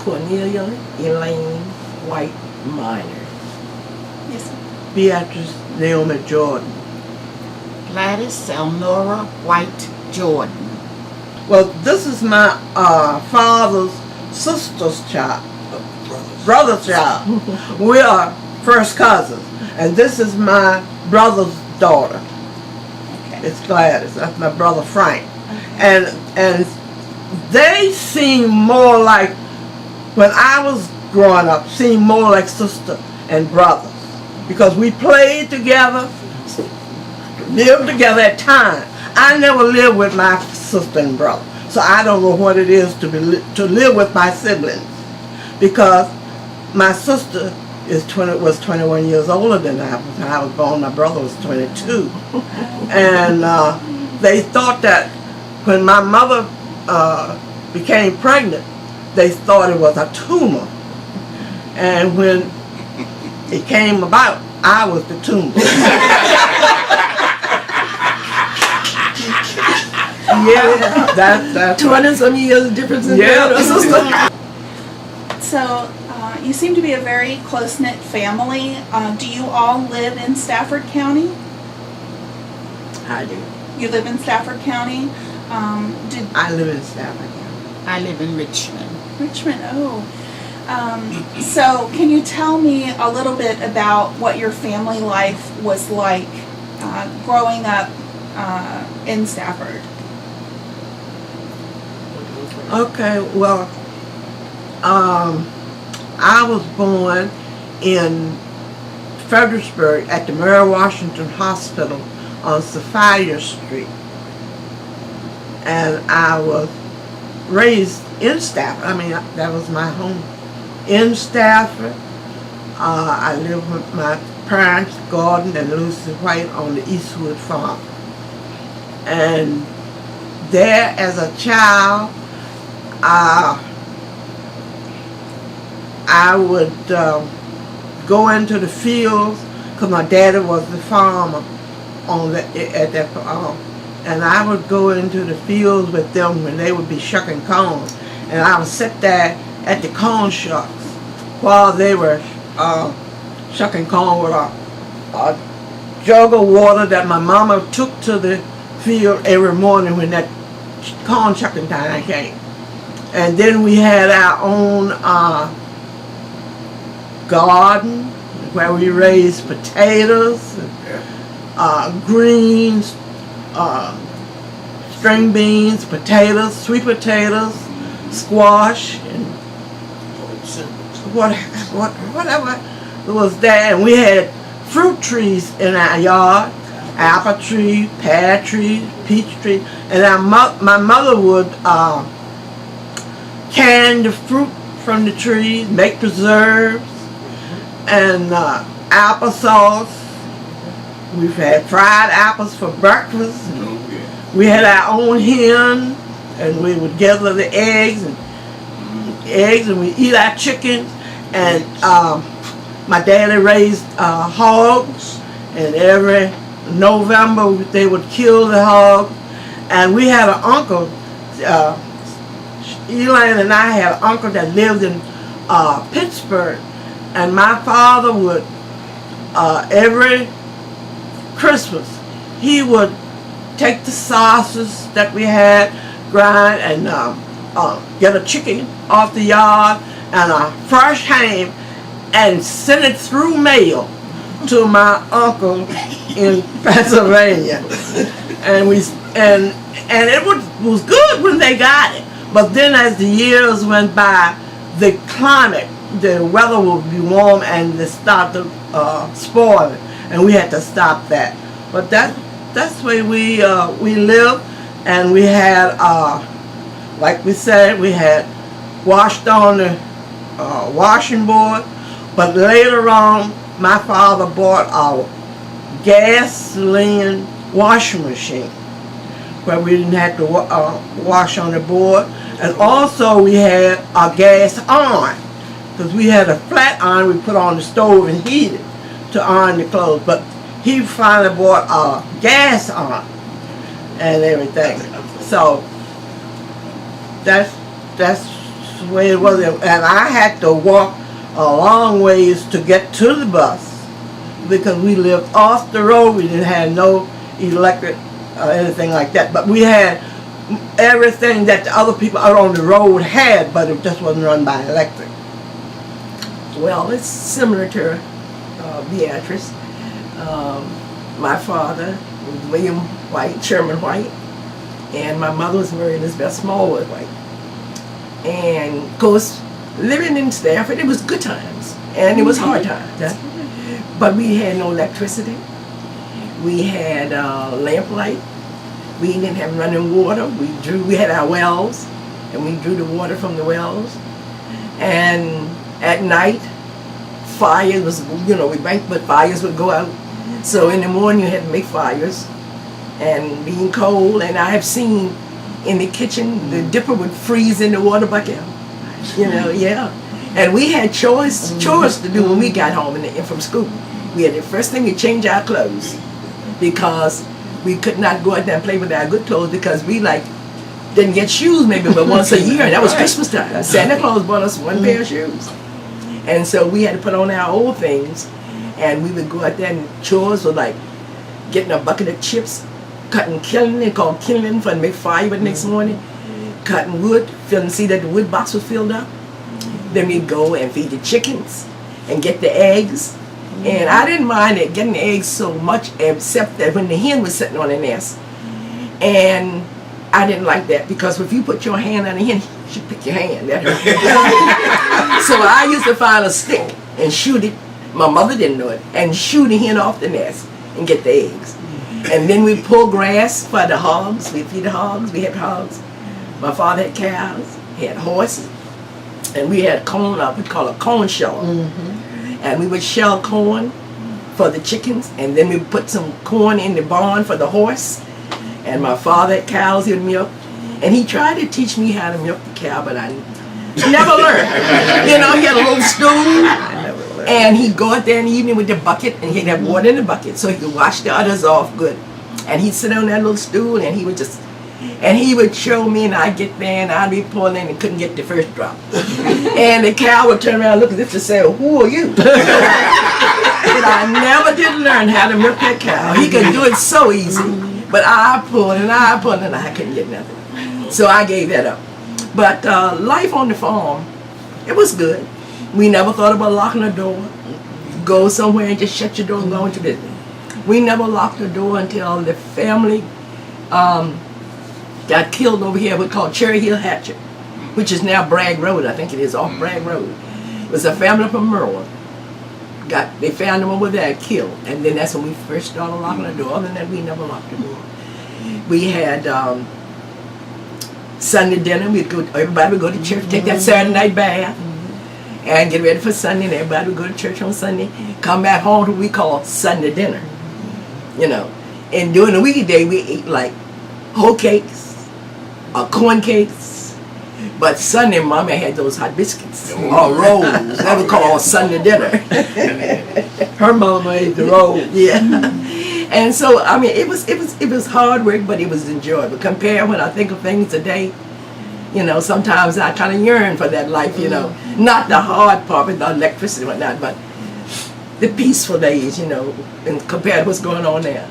Cornelia Elaine White Minor. Yes, sir. Beatrice Naomi Jordan. Gladys Elnora White Jordan. Well, this is my father's sister's child, brother's child. We are first cousins, and this is my brother's daughter. Okay. It's Gladys. That's my brother Frank, and they seem more like, when I was growing up, seemed more like sister and brothers, because we played together, lived together at times. I never lived with my sister and brother, so I don't know what it is to live with my siblings, because my sister was 21 years older than I was when I was born. My brother was 22, and they thought that when my mother became pregnant, they thought it was a tumor, and when it came about, I was the tumor. Yeah, that's 20-some years difference in Yeah. that, sister. So, you seem to be a very close-knit family. Do you all live in Stafford County? I do. You live in Stafford County? I live in Stafford County. I live in Richmond. Richmond, oh. So, can you tell me a little bit about what your family life was like growing up in Stafford? Okay, well, I was born in Fredericksburg at the Mary Washington Hospital on Sophia Street, and I was raised in Stafford. I mean, that was my home in Stafford. I lived with my parents, Gordon and Lucy White, on the Eastwood Farm, and there as a child, I would go into the fields, because my daddy was the farmer at that farm, and I would go into the fields with them when they would be shucking corn, and I would sit there at the corn shucks while they were shucking corn with a jug of water that my mama took to the field every morning when that corn shucking time came. And then we had our own garden where we raised potatoes, greens, string beans, potatoes, sweet potatoes, squash, and whatever was there. And we had fruit trees in our yard, apple tree, pear tree, peach tree, and my mother would can the fruit from the trees, make preserves, and applesauce. We've had fried apples for breakfast. We had our own hen, and we would gather the eggs, and we eat our chickens. And my daddy raised hogs, and every November they would kill the hog. And we had an uncle. Elaine and I had an uncle that lived in Pittsburgh, and my father would every Christmas he would take the sausages that we had, grind, and get a chicken off the yard and a fresh ham and send it through mail to my uncle in Pennsylvania, and it was good when they got it. But then as the years went by, the weather would be warm and it started spoiling, and we had to stop that. But that's the way we lived, and we had, like we said, we had washed on the washing board, but later on, my father bought a gasoline washing machine where we didn't have to wash on the board. And also we had a gas iron, because we had a flat iron we put on the stove and heated to iron the clothes. But he finally bought a gas iron and everything. So that's the way it was. And I had to walk a long ways to get to the bus because we lived off the road. We didn't have no electric or anything like that. But we had everything that the other people out on the road had, but it just wasn't run by electric. Well, it's similar to Beatrice. My father was William White, Sherman White, and my mother was Mary Elizabeth Smallwood White. And of course, living in Stafford, it was good times, and it was hard times. But we had no electricity. We had lamplight. We didn't have running water. We had our wells, and we drew the water from the wells. And at night, fires was, we banked, but fires would go out. So in the morning you had to make fires, and being cold. And I have seen in the kitchen the dipper would freeze in the water bucket. Yeah. And we had chores to do when we got home and from school. We had the first thing to change our clothes because we could not go out there and play with our good clothes because we didn't get shoes maybe but once a year, and that was Christmas time. Santa Claus bought us one pair of shoes. And so we had to put on our old things, and we would go out there, and chores were like getting a bucket of chips, cutting kindling, called kindling for to make fire the next morning, cutting wood, see that the wood box was filled up. Then we'd go and feed the chickens and get the eggs. And I didn't mind it, getting the eggs so much, except that when the hen was sitting on the nest. And I didn't like that because if you put your hand on the hen, she'd pick your hand. That hurt. So I used to find a stick and shoot it. My mother didn't know it. And shoot the hen off the nest and get the eggs. And then we pull grass for the hogs. We feed the hogs. We had hogs. My father had cows. He had horses. And we had corn, we call it corn sheller. And we would shell corn for the chickens, and then we would put some corn in the barn for the horse. And my father had cows, he would milk. And he tried to teach me how to milk the cow, but I never learned. He had a little stool, and he'd go out there in the evening with the bucket, and he'd have water in the bucket so he could wash the others off good. And he'd sit on that little stool, and he would show me, and I'd get there, and I'd be pulling, and couldn't get the first drop. And the cow would turn around and look as if to say, who are you? But I never did learn how to milk that cow. He could do it so easy. But I pulled, and I couldn't get nothing. So I gave that up. But life on the farm, it was good. We never thought about locking the door. Go somewhere and just shut your door and go into business. We never locked the door until the family got killed over here, we call Cherry Hill Hatchet, which is now Bragg Road, I think it is, off Bragg Road. It was a family from Maryland. They found them over there killed, and then that's when we first started locking the door. Other than that, we never locked the door. We had Sunday dinner. Everybody would go to church, take that Saturday night bath, and get ready for Sunday, and everybody would go to church on Sunday, come back home to what we call Sunday dinner. And during the weekday, we ate like whole cakes, corn cakes, but Sunday Mama had those hot biscuits or rolls. That was called Sunday dinner. Her mama ate the rolls. Yeah. And so it was hard work, but it was enjoyable. Compared when I think of things today, sometimes I kind of yearn for that life. Not the hard part with the electricity and whatnot, but the peaceful days. And compared to what's going on now.